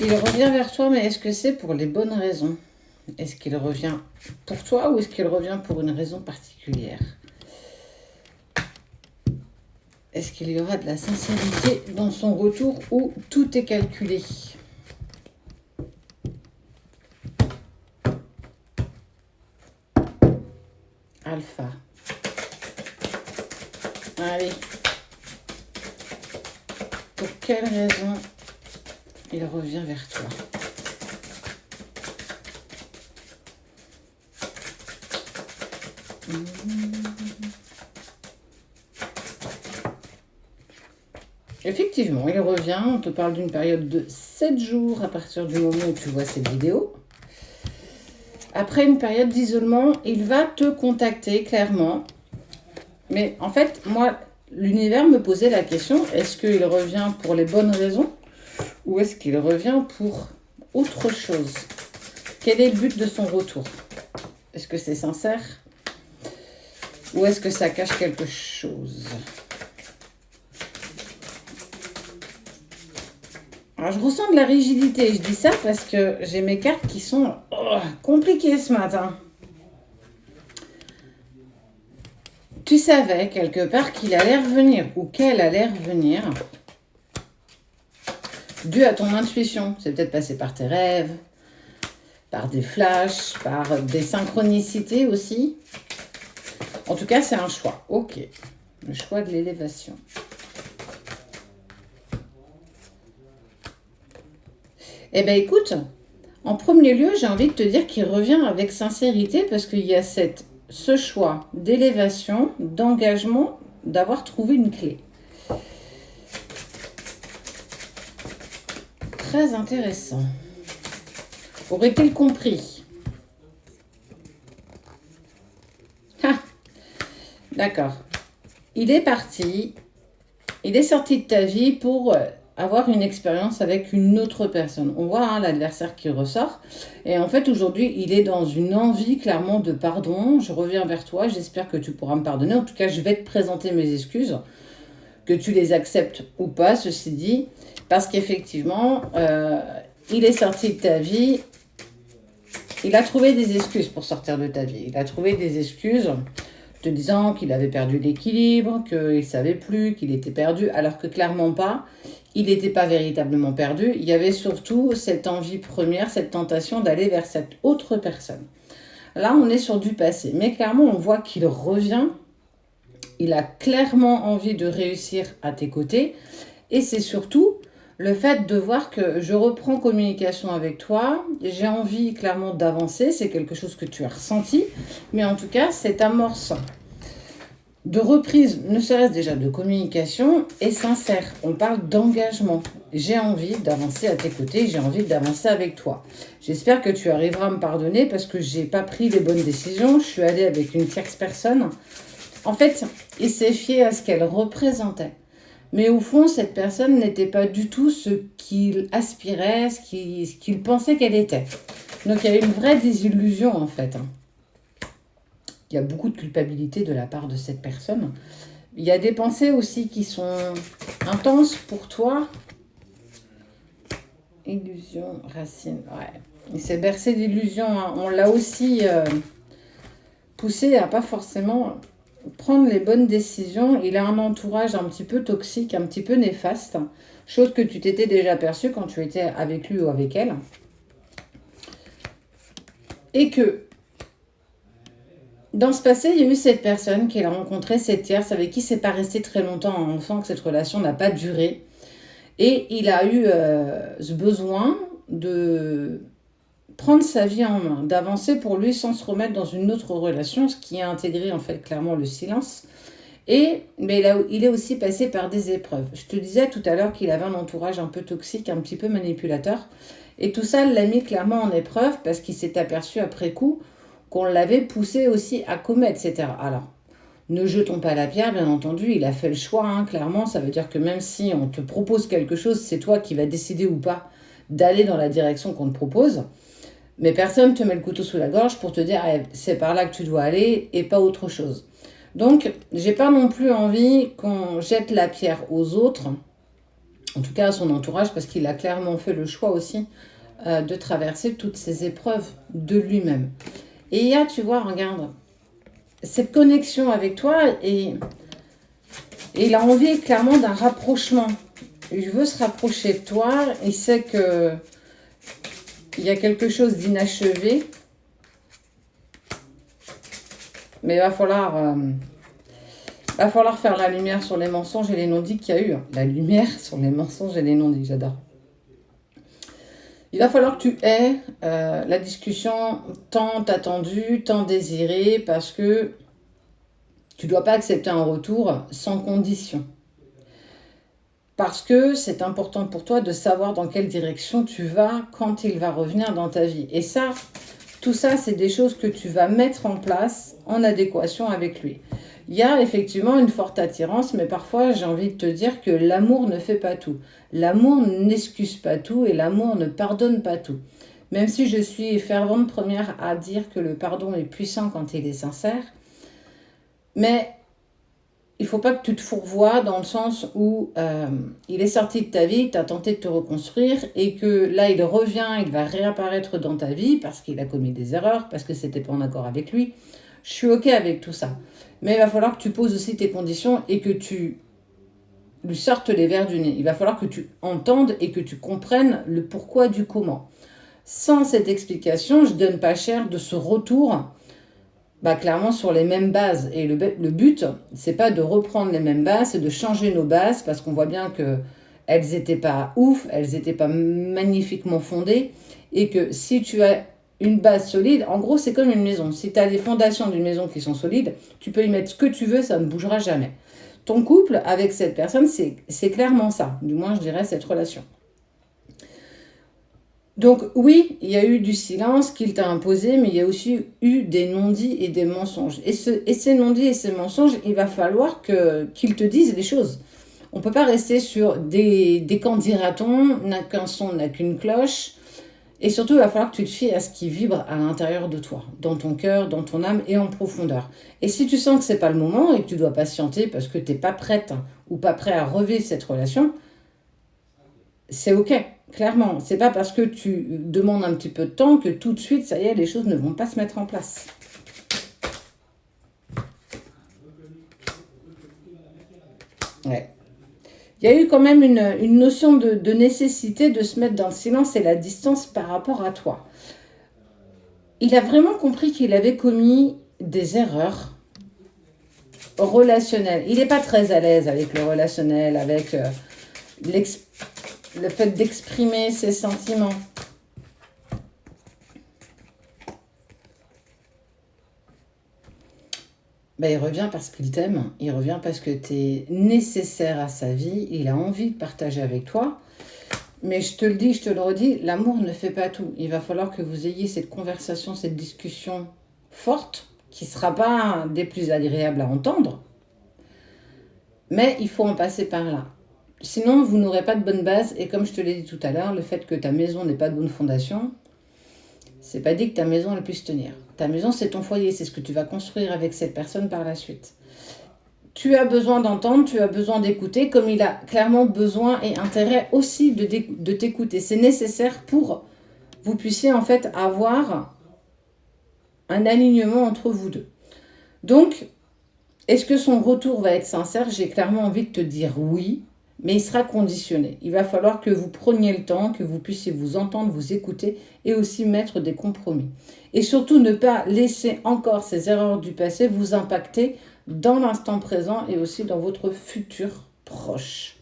Il revient vers toi, mais est-ce que c'est pour les bonnes raisons? Est-ce qu'il revient pour toi ou est-ce qu'il revient pour une raison particulière? Est-ce qu'il y aura de la sincérité dans son retour ou tout est calculé? Alpha. Allez. Pour quelle raison il revient vers toi? Effectivement, il revient. On te parle d'une période de 7 jours à partir du moment où tu vois cette vidéo. Après une période d'isolement, il va te contacter clairement. Mais en fait, moi, l'univers me posait la question, est-ce qu'il revient pour les bonnes raisons ou est-ce qu'il revient pour autre chose? Quel est le but de son retour? Est-ce que c'est sincère ou est-ce que ça cache quelque chose? Alors, je ressens de la rigidité. Je dis ça parce que j'ai mes cartes qui sont compliquées ce matin. Tu savais quelque part qu'il allait revenir ou qu'elle allait revenir dû à ton intuition. C'est peut-être passé par tes rêves, par des flashs, par des synchronicités aussi. En tout cas, c'est un choix. Ok. Le choix de l'élévation. Eh bien, écoute, en premier lieu, j'ai envie de te dire qu'il revient avec sincérité parce qu'il y a ce choix d'élévation, d'engagement, d'avoir trouvé une clé. Très intéressant. Aurait-il compris? Ah, d'accord. Il est parti, il est sorti de ta vie pour avoir une expérience avec une autre personne. On voit l'adversaire qui ressort. Et en fait, aujourd'hui, il est dans une envie clairement de pardon. Je reviens vers toi, j'espère que tu pourras me pardonner. En tout cas, je vais te présenter mes excuses, que tu les acceptes ou pas, ceci dit. Parce qu'effectivement, il est sorti de ta vie. Il a trouvé des excuses pour sortir de ta vie. Il a trouvé des excuses te disant qu'il avait perdu l'équilibre, qu'il ne savait plus, qu'il était perdu, alors que clairement pas. Il n'était pas véritablement perdu. Il y avait surtout cette envie première, cette tentation d'aller vers cette autre personne. Là, on est sur du passé. Mais clairement, on voit qu'il revient. Il a clairement envie de réussir à tes côtés. Et c'est surtout le fait de voir que je reprends communication avec toi. J'ai envie clairement d'avancer. C'est quelque chose que tu as ressenti. Mais en tout cas, cette amorce de reprise, ne serait-ce déjà de communication, est sincère. On parle d'engagement. J'ai envie d'avancer à tes côtés, j'ai envie d'avancer avec toi. J'espère que tu arriveras à me pardonner parce que je n'ai pas pris les bonnes décisions. Je suis allée avec une tierce personne. En fait, il s'est fié à ce qu'elle représentait. Mais au fond, cette personne n'était pas du tout ce qu'il aspirait, ce qu'il pensait qu'elle était. Donc il y a une vraie désillusion en fait. Il y a beaucoup de culpabilité de la part de cette personne. Il y a des pensées aussi qui sont intenses pour toi. Illusion, racine, ouais. Il s'est bercé d'illusions. On l'a aussi poussé à pas forcément prendre les bonnes décisions. Il a un entourage un petit peu toxique, un petit peu néfaste. Chose que tu t'étais déjà perçue quand tu étais avec lui ou avec elle. Et que dans ce passé, il y a eu cette personne qu'il a rencontrée, cette tierce, avec qui c'est pas resté très longtemps. On sent que cette relation n'a pas duré. Et il a eu ce besoin de prendre sa vie en main, d'avancer pour lui sans se remettre dans une autre relation, ce qui a intégré en fait clairement le silence. Mais il est aussi passé par des épreuves. Je te disais tout à l'heure qu'il avait un entourage un peu toxique, un petit peu manipulateur. Et tout ça l'a mis clairement en épreuve parce qu'il s'est aperçu après coup qu'on l'avait poussé aussi à commettre, etc. Alors, ne jetons pas la pierre, bien entendu, il a fait le choix, clairement. Ça veut dire que même si on te propose quelque chose, c'est toi qui vas décider ou pas d'aller dans la direction qu'on te propose. Mais personne ne te met le couteau sous la gorge pour te dire c'est par là que tu dois aller et pas autre chose. Donc, j'ai pas non plus envie qu'on jette la pierre aux autres en tout cas à son entourage, parce qu'il a clairement fait le choix aussi de traverser toutes ces épreuves de lui-même. Et il y a, tu vois, regarde, cette connexion avec toi et il a envie clairement d'un rapprochement. Il veut se rapprocher de toi, il sait que il y a quelque chose d'inachevé, mais il va falloir faire la lumière sur les mensonges et les non-dits qu'il y a eu. La lumière sur les mensonges et les non-dits, j'adore. Il va falloir que tu aies la discussion tant attendue, tant désirée, parce que tu ne dois pas accepter un retour sans condition. Parce que c'est important pour toi de savoir dans quelle direction tu vas quand il va revenir dans ta vie. Et ça, tout ça, c'est des choses que tu vas mettre en place en adéquation avec lui. Il y a effectivement une forte attirance, mais parfois j'ai envie de te dire que l'amour ne fait pas tout. L'amour n'excuse pas tout et l'amour ne pardonne pas tout. Même si je suis fervente première à dire que le pardon est puissant quand il est sincère, mais il ne faut pas que tu te fourvoies dans le sens où il est sorti de ta vie, tu as tenté de te reconstruire et que là il revient, il va réapparaître dans ta vie parce qu'il a commis des erreurs, parce que c'était pas en accord avec lui. Je suis ok avec tout ça. Mais il va falloir que tu poses aussi tes conditions et que tu lui sortes les vers du nez. Il va falloir que tu entendes et que tu comprennes le pourquoi du comment. Sans cette explication, je donne pas cher de ce retour clairement sur les mêmes bases. Et le but, c'est pas de reprendre les mêmes bases, c'est de changer nos bases parce qu'on voit bien que elles n'étaient pas ouf, elles n'étaient pas magnifiquement fondées et que si tu as une base solide, en gros c'est comme une maison. Si tu as les fondations d'une maison qui sont solides, tu peux y mettre ce que tu veux, ça ne bougera jamais. Ton couple avec cette personne, c'est clairement ça, du moins je dirais cette relation. Donc oui, il y a eu du silence qu'il t'a imposé, mais il y a aussi eu des non-dits et des mensonges. Et ces non-dits et ces mensonges, il va falloir qu'ils te disent les choses. On ne peut pas rester sur des qu'en dira-t-on, n'a qu'un son, n'a qu'une cloche. Et surtout, il va falloir que tu te fies à ce qui vibre à l'intérieur de toi, dans ton cœur, dans ton âme et en profondeur. Et si tu sens que ce n'est pas le moment et que tu dois patienter parce que tu n'es pas prête ou pas prêt à revivre cette relation, c'est ok, clairement. C'est pas parce que tu demandes un petit peu de temps que tout de suite, ça y est, les choses ne vont pas se mettre en place. Ouais. Il y a eu quand même une notion de nécessité de se mettre dans le silence et la distance par rapport à toi. Il a vraiment compris qu'il avait commis des erreurs relationnelles. Il n'est pas très à l'aise avec le relationnel, avec le fait d'exprimer ses sentiments. Il revient parce qu'il t'aime, il revient parce que tu es nécessaire à sa vie, il a envie de partager avec toi. Mais je te le dis, je te le redis, l'amour ne fait pas tout. Il va falloir que vous ayez cette conversation, cette discussion forte, qui ne sera pas des plus agréables à entendre. Mais il faut en passer par là. Sinon, vous n'aurez pas de bonne base. Et comme je te l'ai dit tout à l'heure, le fait que ta maison n'ait pas de bonne fondation, c'est pas dit que ta maison elle puisse tenir. Ta maison, c'est ton foyer, c'est ce que tu vas construire avec cette personne par la suite. Tu as besoin d'entendre, tu as besoin d'écouter, comme il a clairement besoin et intérêt aussi de t'écouter. C'est nécessaire pour que vous puissiez en fait avoir un alignement entre vous deux. Donc, est-ce que son retour va être sincère? J'ai clairement envie de te dire oui, mais il sera conditionné. Il va falloir que vous preniez le temps, que vous puissiez vous entendre, vous écouter et aussi mettre des compromis. Et surtout, ne pas laisser encore ces erreurs du passé vous impacter dans l'instant présent et aussi dans votre futur proche.